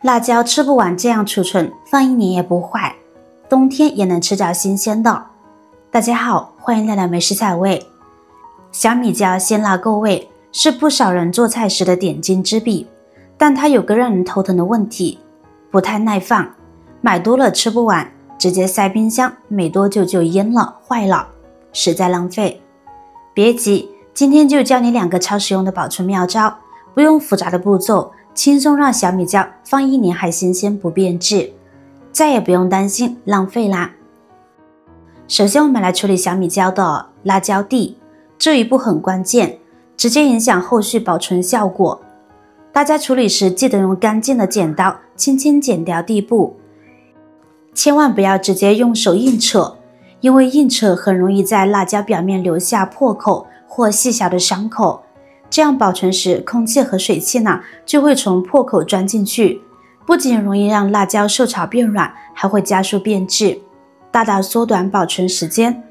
辣椒吃不完这样储存，放1年也不坏，冬天也能吃着新鲜的。大家好，欢迎来到美食采味。小米椒鲜辣够味，是不少人做菜时的点睛之笔，但它有个让人头疼的问题，不太耐放，买多了吃不完，直接塞冰箱，没多久就腌了坏了，实在浪费。别急，今天就教你2个超实用的保存妙招，不用复杂的步骤，轻松让小米椒放1年还新鲜不变质，再也不用担心浪费啦。首先我们来处理小米椒的辣椒蒂，这一步很关键，直接影响后续保存效果。大家处理时记得用干净的剪刀轻轻剪掉蒂部，千万不要直接用手硬扯，因为硬扯很容易在辣椒表面留下破口或细小的伤口，这样保存时空气和水汽呢就会从破口钻进去，不仅容易让辣椒受潮变软，还会加速变质，大大缩短保存时间。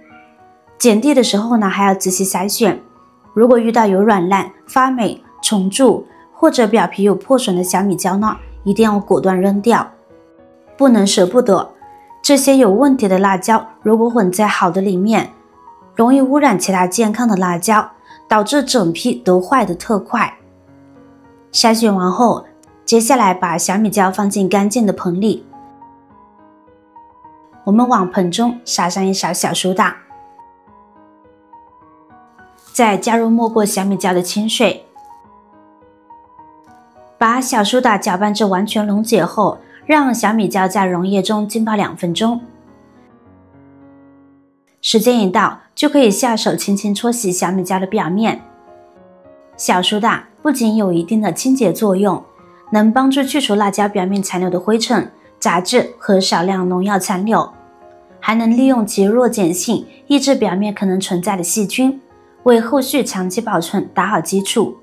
剪蒂的时候呢还要仔细筛选，如果遇到有软烂、发霉、虫蛀或者表皮有破损的小米椒呢，一定要果断扔掉，不能舍不得。这些有问题的辣椒如果混在好的里面，容易污染其他健康的辣椒，导致整批都坏得特快。筛选完后，接下来把小米椒放进干净的盆里，我们往盆中撒上1勺小苏打，再加入没过小米椒的清水，把小苏打搅拌至完全溶解后，让小米椒在溶液中浸泡2分钟。时间一到，就可以下手轻轻搓洗小米椒的表面。小苏打不仅有一定的清洁作用，能帮助去除辣椒表面残留的灰尘、杂质和少量农药残留，还能利用其弱碱性抑制表面可能存在的细菌，为后续长期保存打好基础。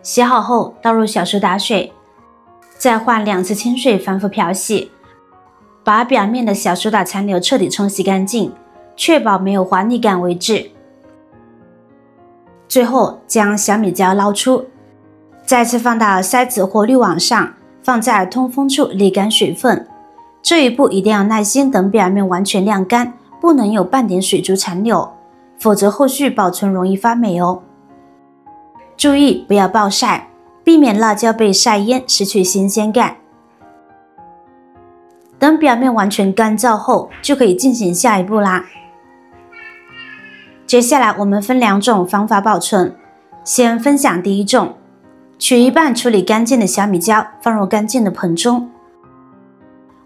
洗好后倒入小苏打水，再换2次清水反复漂洗，把表面的小苏打残留彻底冲洗干净，确保没有滑腻感为止。最后将小米椒捞出，再次放到筛子或滤网上，放在通风处沥干水分。这一步一定要耐心等表面完全晾干，不能有半点水珠残留，否则后续保存容易发霉哦。注意不要暴晒，避免辣椒被晒蔫失去新鲜感。等表面完全干燥后，就可以进行下一步啦。接下来我们分2种方法保存，先分享第一种，取一半处理干净的小米椒放入干净的盆中，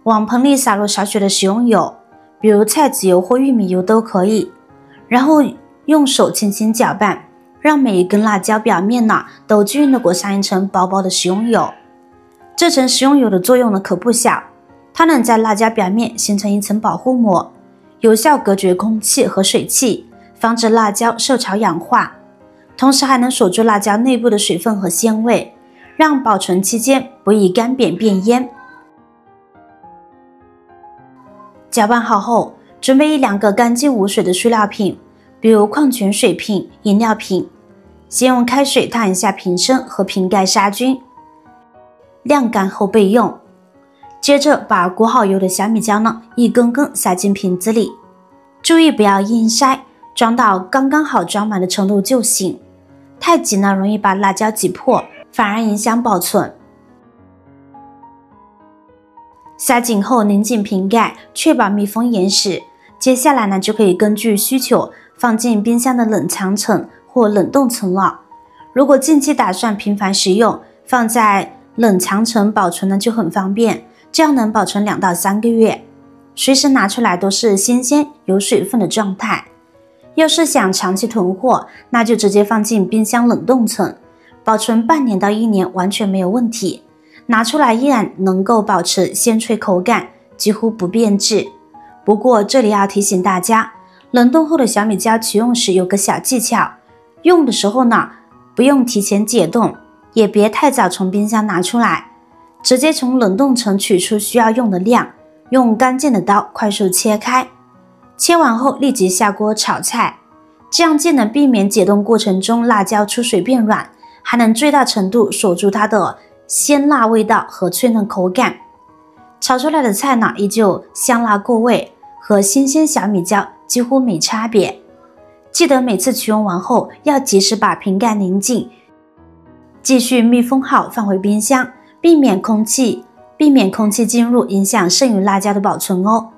往盆里撒入少许的食用油，比如菜籽油或玉米油都可以，然后用手轻轻搅拌，让每一根辣椒表面呢都均匀地裹上一层薄薄的食用油。这层食用油的作用呢可不小，它能在辣椒表面形成一层保护膜，有效隔绝空气和水汽，防止辣椒受潮氧化，同时还能锁住辣椒内部的水分和鲜味，让保存期间不易干扁变蔫。搅拌好后，准备1-2个干净无水的塑料瓶，比如矿泉水瓶、饮料瓶，先用开水烫一下瓶身和瓶盖杀菌，晾干后备用。接着把裹好油的小米椒呢一根根塞进瓶子里，注意不要硬塞，装到刚刚好装满的程度就行，太挤呢容易把辣椒挤破，反而影响保存。塞紧后拧紧瓶盖，确保密封严实。接下来呢就可以根据需求放进冰箱的冷藏层或冷冻层了。如果近期打算频繁食用，放在冷藏层保存呢就很方便，这样能保存2到3个月，随时拿出来都是新鲜有水分的状态。要是想长期囤货，那就直接放进冰箱冷冻层，保存半年到1年完全没有问题，拿出来依然能够保持鲜脆口感，几乎不变质。不过这里要提醒大家，冷冻后的小米椒取用时有个小技巧，用的时候呢不用提前解冻，也别太早从冰箱拿出来，直接从冷冻层取出需要用的量，用干净的刀快速切开，切完后立即下锅炒菜，这样既能避免解冻过程中辣椒出水变软，还能最大程度锁住它的鲜辣味道和脆嫩口感。炒出来的菜呢，依旧香辣够味，和新鲜小米椒几乎没差别。记得每次取用完后要及时把瓶盖拧紧，继续密封好放回冰箱，避免空气进入影响剩余辣椒的保存哦。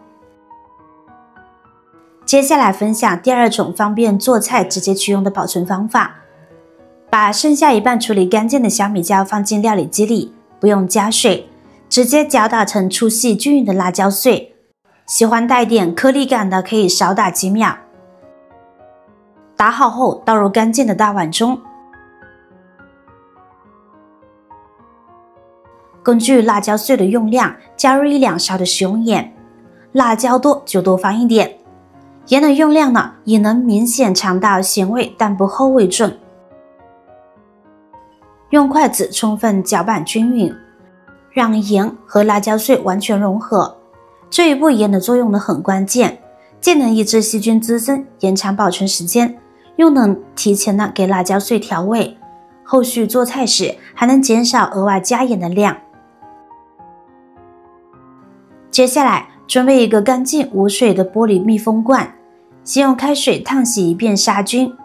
接下来分享第二种方便做菜直接取用的保存方法。把剩下一半处理干净的小米椒放进料理机里，不用加水，直接搅打成粗细均匀的辣椒碎。喜欢带点颗粒感的可以少打几秒。打好后倒入干净的大碗中，根据辣椒碎的用量加入1-2勺的食用盐，辣椒多就多放一点。盐的用量呢，也能明显尝到咸味但不后味重。用筷子充分搅拌均匀，让盐和辣椒碎完全融合。这一步盐的作用呢很关键，既能抑制细菌滋生，延长保存时间，又能提前的给辣椒碎调味。后续做菜时还能减少额外加盐的量。接下来准备一个干净无水的玻璃密封罐，先用开水烫洗一遍杀菌。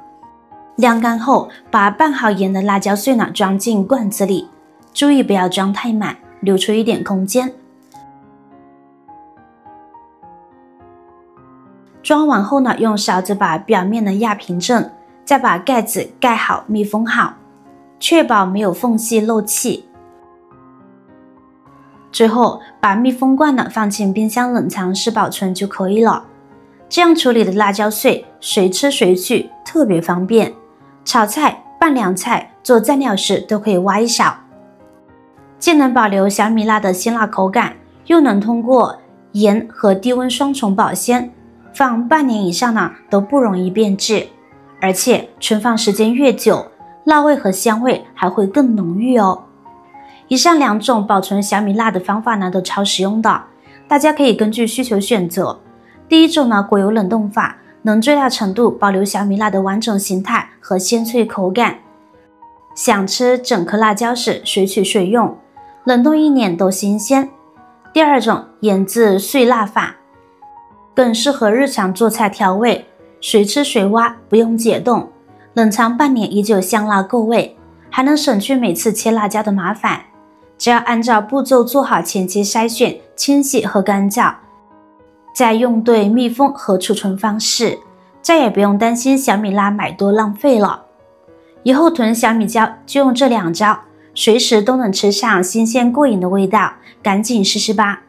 晾干后，把拌好盐的辣椒碎呢装进罐子里，注意不要装太满，留出一点空间。装完后呢，用勺子把表面呢压平整，再把盖子盖好密封好，确保没有缝隙漏气。最后把密封罐呢放进冰箱冷藏室保存就可以了。这样处理的辣椒碎随吃随取，特别方便。炒菜、拌凉菜、做蘸料时都可以挖一勺，既能保留小米辣的辛辣口感，又能通过盐和低温双重保鲜，放半年以上呢都不容易变质，而且存放时间越久，辣味和香味还会更浓郁哦。以上2种保存小米辣的方法呢都超实用的，大家可以根据需求选择。第一种呢，果油冷冻法，能最大程度保留小米辣的完整形态和鲜脆口感。想吃整颗辣椒时随取随用，冷冻1年都新鲜。第二种腌制碎辣法，更适合日常做菜调味，随吃随挖，不用解冻，冷藏半年依旧香辣够味，还能省去每次切辣椒的麻烦。只要按照步骤做好前期筛选、清洗和干燥，再用对密封和储存方式，再也不用担心小米辣买多浪费了。以后囤小米椒就用这2招，随时都能吃上新鲜过瘾的味道，赶紧试试吧。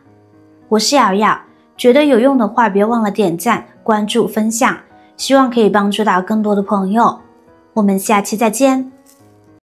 我是瑶瑶，觉得有用的话别忘了点赞、关注、分享，希望可以帮助到更多的朋友。我们下期再见。